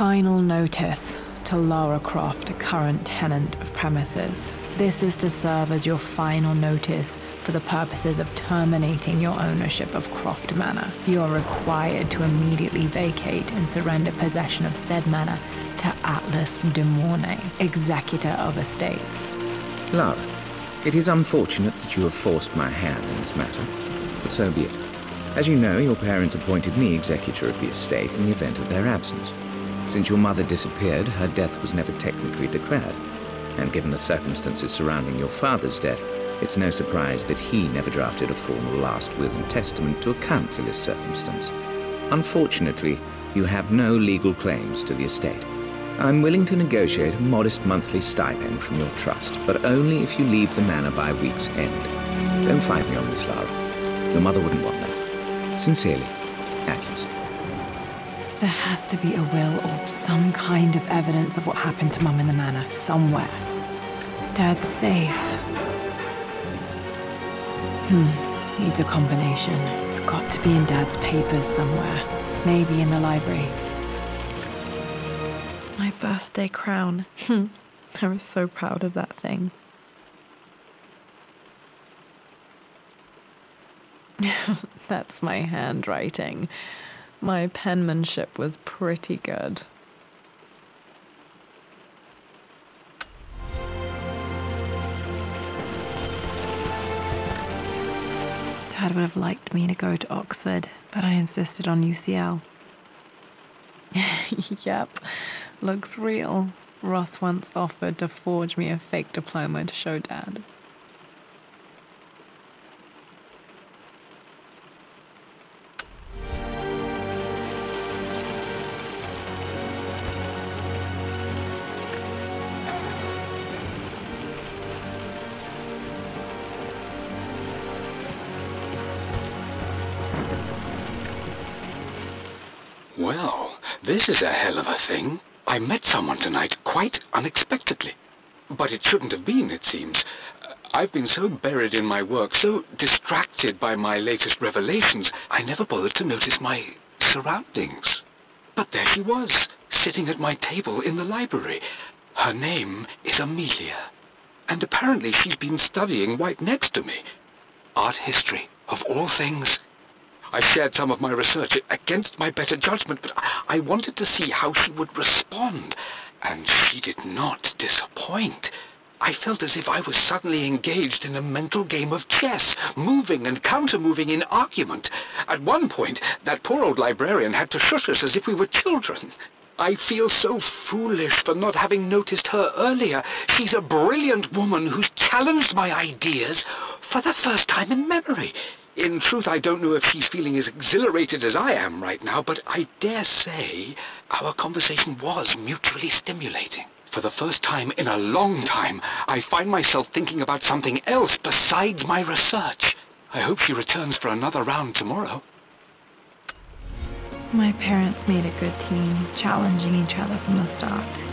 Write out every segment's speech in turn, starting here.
Final notice to Lara Croft, current tenant of premises. This is to serve as your final notice for the purposes of terminating your ownership of Croft Manor. You are required to immediately vacate and surrender possession of said manor to Atlas de Mornay, executor of estates. Lara, it is unfortunate that you have forced my hand in this matter, but so be it. As you know, your parents appointed me executor of the estate in the event of their absence. Since your mother disappeared, her death was never technically declared. And given the circumstances surrounding your father's death, it's no surprise that he never drafted a formal last will and testament to account for this circumstance. Unfortunately, you have no legal claims to the estate. I'm willing to negotiate a modest monthly stipend from your trust, but only if you leave the manor by week's end. Don't fight me on this, Lara. Your mother wouldn't want that. Sincerely, Atlas. There has to be a will or some kind of evidence of what happened to Mum in the manor, somewhere. Dad's safe. Needs a combination. It's got to be in Dad's papers somewhere. Maybe in the library. My birthday crown. I was so proud of that thing. That's my handwriting. My penmanship was pretty good. Dad would have liked me to go to Oxford, but I insisted on UCL. Yep, looks real. Roth once offered to forge me a fake diploma to show Dad. Well, this is a hell of a thing. I met someone tonight quite unexpectedly. But it shouldn't have been, it seems. I've been so buried in my work, so distracted by my latest revelations, I never bothered to notice my surroundings. But there she was, sitting at my table in the library. Her name is Amelia. And apparently she's been studying right next to me. Art history, of all things. I shared some of my research against my better judgment, but I wanted to see how she would respond, and she did not disappoint. I felt as if I was suddenly engaged in a mental game of chess, moving and counter-moving in argument. At one point, that poor old librarian had to shush us as if we were children. I feel so foolish for not having noticed her earlier. She's a brilliant woman who's challenged my ideas for the first time in memory. In truth, I don't know if she's feeling as exhilarated as I am right now, but I dare say our conversation was mutually stimulating. For the first time in a long time, I find myself thinking about something else besides my research. I hope she returns for another round tomorrow. My parents made a good team, challenging each other from the start.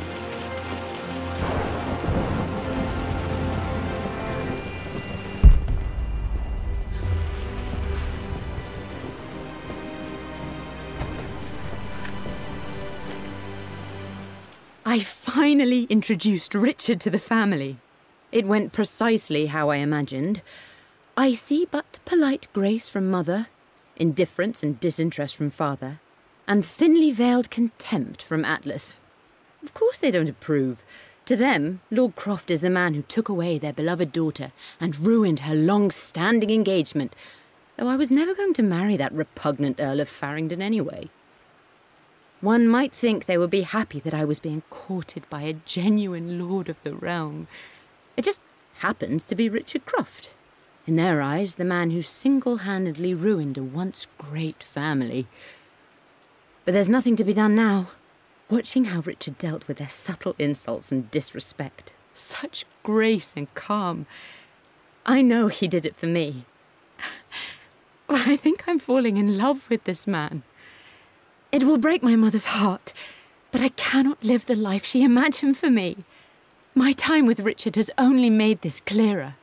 I finally introduced Richard to the family. It went precisely how I imagined. Icy but polite grace from mother, indifference and disinterest from father, and thinly veiled contempt from Atlas. Of course they don't approve. To them, Lord Croft is the man who took away their beloved daughter and ruined her long-standing engagement, though I was never going to marry that repugnant Earl of Farringdon anyway. One might think they would be happy that I was being courted by a genuine lord of the realm. It just happens to be Richard Croft. In their eyes, the man who single-handedly ruined a once great family. But there's nothing to be done now. Watching how Richard dealt with their subtle insults and disrespect. Such grace and calm. I know he did it for me. I think I'm falling in love with this man. It will break my mother's heart, but I cannot live the life she imagined for me. My time with Richard has only made this clearer.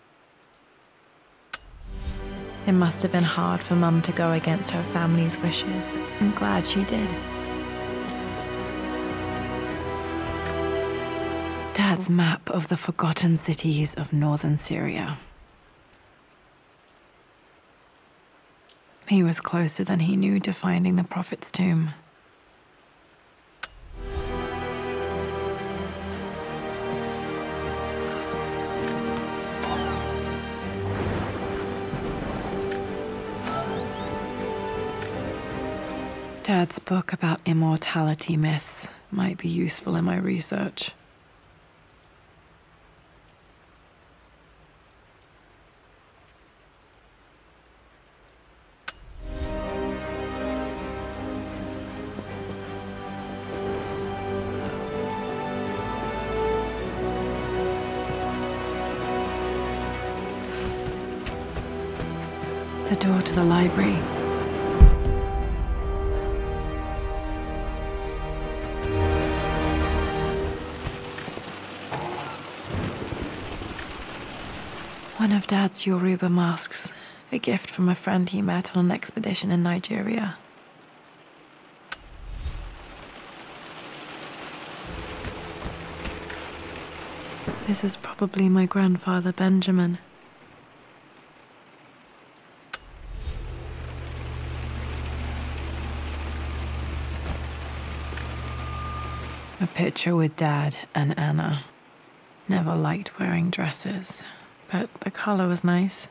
It must have been hard for Mum to go against her family's wishes. I'm glad she did. Dad's map of the forgotten cities of northern Syria. He was closer than he knew to finding the Prophet's tomb. Dad's book about immortality myths might be useful in my research. The door to the library. One of Dad's Yoruba masks, a gift from a friend he met on an expedition in Nigeria. This is probably my grandfather Benjamin. A picture with Dad and Anna. Never liked wearing dresses, but the color was nice.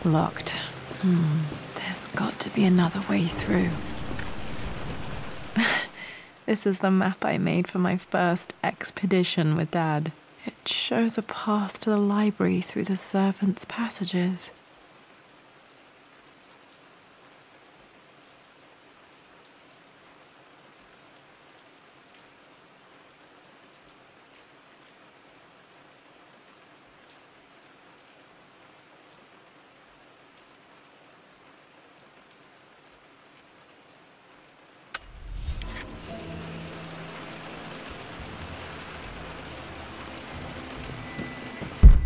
Locked. There's got to be another way through. This is the map I made for my first expedition with Dad. It shows a path to the library through the servants' passages.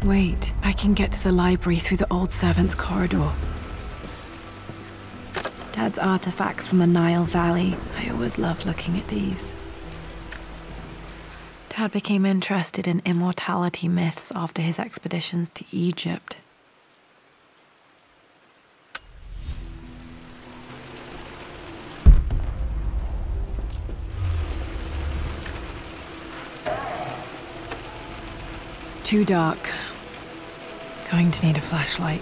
Wait, I can get to the library through the old servants' corridor. Dad's artifacts from the Nile Valley. I always love looking at these. Dad became interested in immortality myths after his expeditions to Egypt. Too dark. Going to need a flashlight.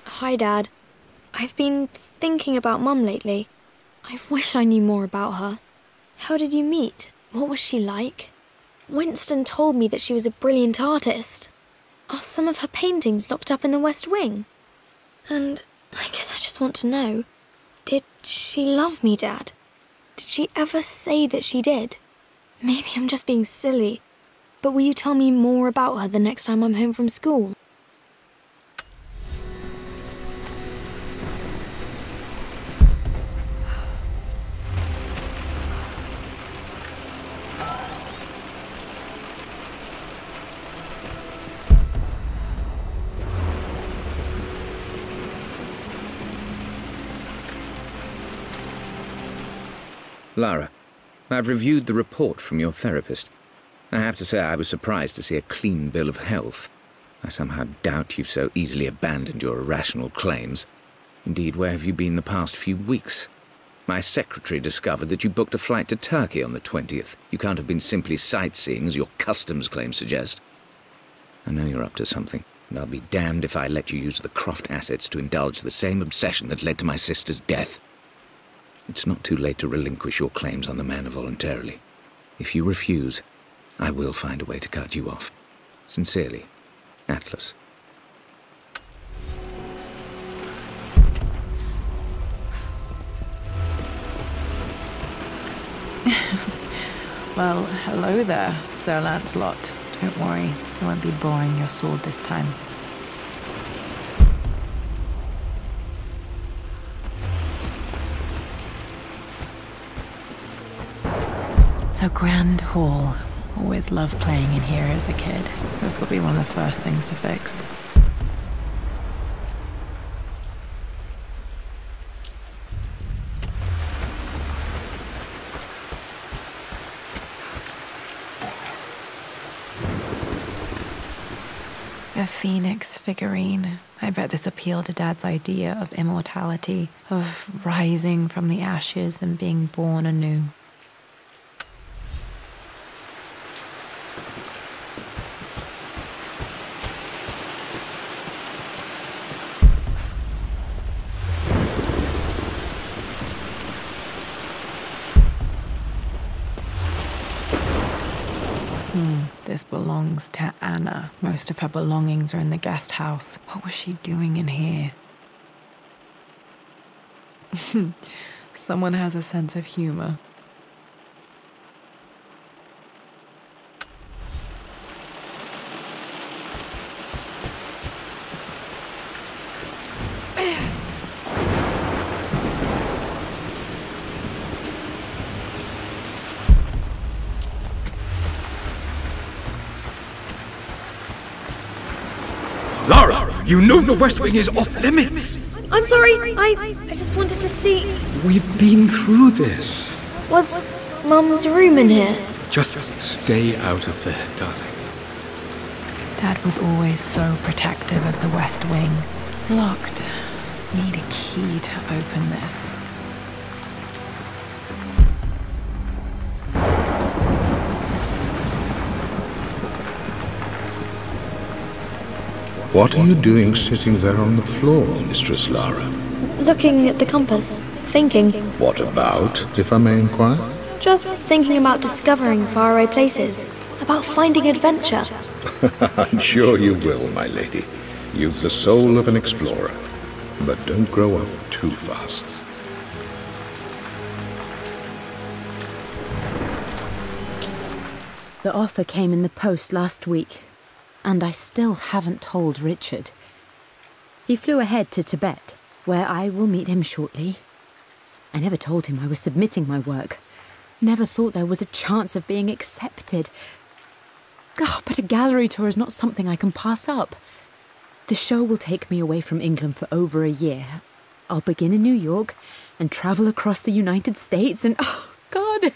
Hi, Dad. I've been thinking about Mum lately. I wish I knew more about her. How did you meet? What was she like? Winston told me that she was a brilliant artist. Are some of her paintings locked up in the West Wing? And I guess I just want to know, did she love me, Dad? Did she ever say that she did? Maybe I'm just being silly, but will you tell me more about her the next time I'm home from school? Lara, I've reviewed the report from your therapist. I have to say I was surprised to see a clean bill of health. I somehow doubt you've so easily abandoned your irrational claims. Indeed, where have you been the past few weeks? My secretary discovered that you booked a flight to Turkey on the 20th. You can't have been simply sightseeing, as your customs claims suggest. I know you're up to something, and I'll be damned if I let you use the Croft assets to indulge the same obsession that led to my sister's death. It's not too late to relinquish your claims on the manor voluntarily. If you refuse, I will find a way to cut you off. Sincerely, Atlas. Well, hello there, Sir Lancelot. Don't worry, I won't be boring your sword this time. The Grand Hall. Always loved playing in here as a kid. This will be one of the first things to fix. A phoenix figurine. I bet this appealed to Dad's idea of immortality, of rising from the ashes and being born anew. This belongs to Anna. Most of her belongings are in the guest house. What was she doing in here? Someone has a sense of humor. Lara, you know the West Wing is off limits. I'm sorry, I just wanted to see... We've been through this. Was Mum's room in here? Just stay out of there, darling. Dad was always so protective of the West Wing. Locked. Need a key to open this. What are you doing sitting there on the floor, Mistress Lara? Looking at the compass, thinking. What about, if I may inquire? Just thinking about discovering faraway places, about finding adventure. I'm sure you will, my lady. You've the soul of an explorer. But don't grow up too fast. The offer came in the post last week, and I still haven't told Richard. He flew ahead to Tibet, where I will meet him shortly. I never told him I was submitting my work. Never thought there was a chance of being accepted. Oh, but a gallery tour is not something I can pass up. The show will take me away from England for over a year. I'll begin in New York and travel across the United States and, oh, God,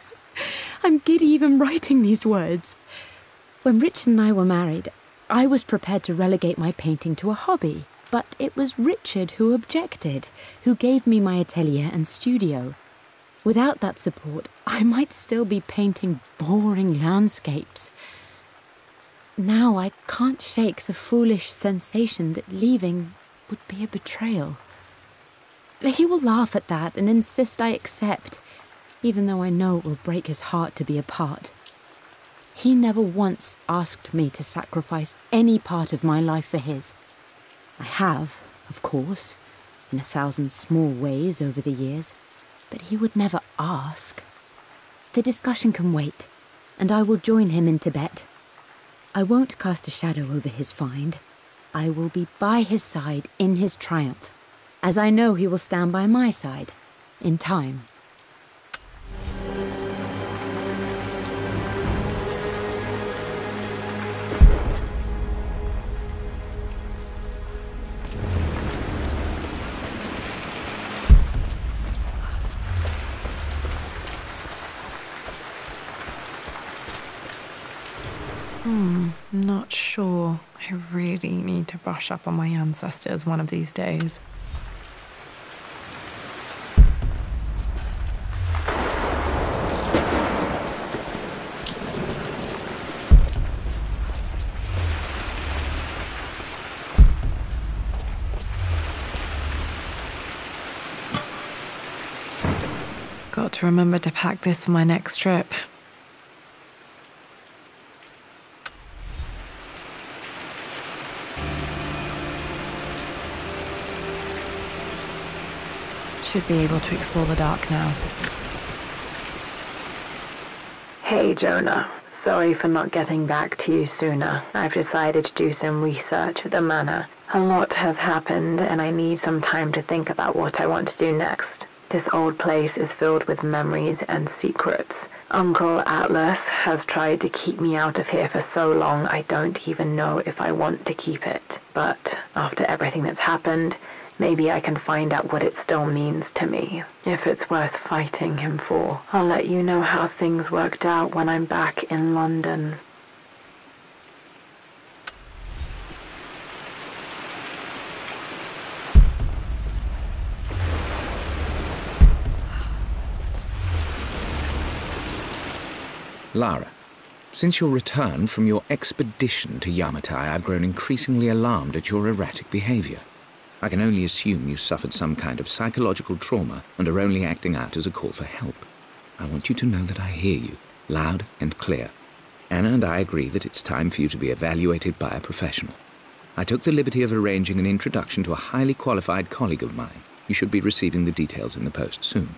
I'm giddy even writing these words. When Richard and I were married, I was prepared to relegate my painting to a hobby, but it was Richard who objected, who gave me my atelier and studio. Without that support, I might still be painting boring landscapes. Now I can't shake the foolish sensation that leaving would be a betrayal. He will laugh at that and insist I accept, even though I know it will break his heart to be apart. He never once asked me to sacrifice any part of my life for his. I have, of course, in 1,000 small ways over the years, but he would never ask. The discussion can wait, and I will join him in Tibet. I won't cast a shadow over his find. I will be by his side in his triumph, as I know he will stand by my side, in time. Not sure. I really need to brush up on my ancestors one of these days. Got to remember to pack this for my next trip. Should be able to explore the dark now. Hey, Jonah. Sorry for not getting back to you sooner. I've decided to do some research at the manor. A lot has happened, and I need some time to think about what I want to do next. This old place is filled with memories and secrets. Uncle Atlas has tried to keep me out of here for so long I don't even know if I want to keep it. But after everything that's happened, maybe I can find out what it still means to me, if it's worth fighting him for. I'll let you know how things worked out when I'm back in London. Lara, since your return from your expedition to Yamatai, I've grown increasingly alarmed at your erratic behavior. I can only assume you suffered some kind of psychological trauma and are only acting out as a call for help. I want you to know that I hear you, loud and clear. Anna and I agree that it's time for you to be evaluated by a professional. I took the liberty of arranging an introduction to a highly qualified colleague of mine. You should be receiving the details in the post soon.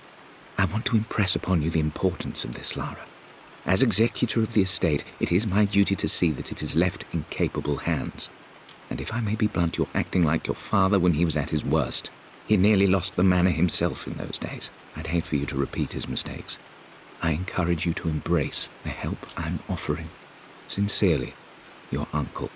I want to impress upon you the importance of this, Lara. As executor of the estate, it is my duty to see that it is left in capable hands. And if I may be blunt, you're acting like your father when he was at his worst. He nearly lost the manor himself in those days. I'd hate for you to repeat his mistakes. I encourage you to embrace the help I'm offering. Sincerely, your uncle.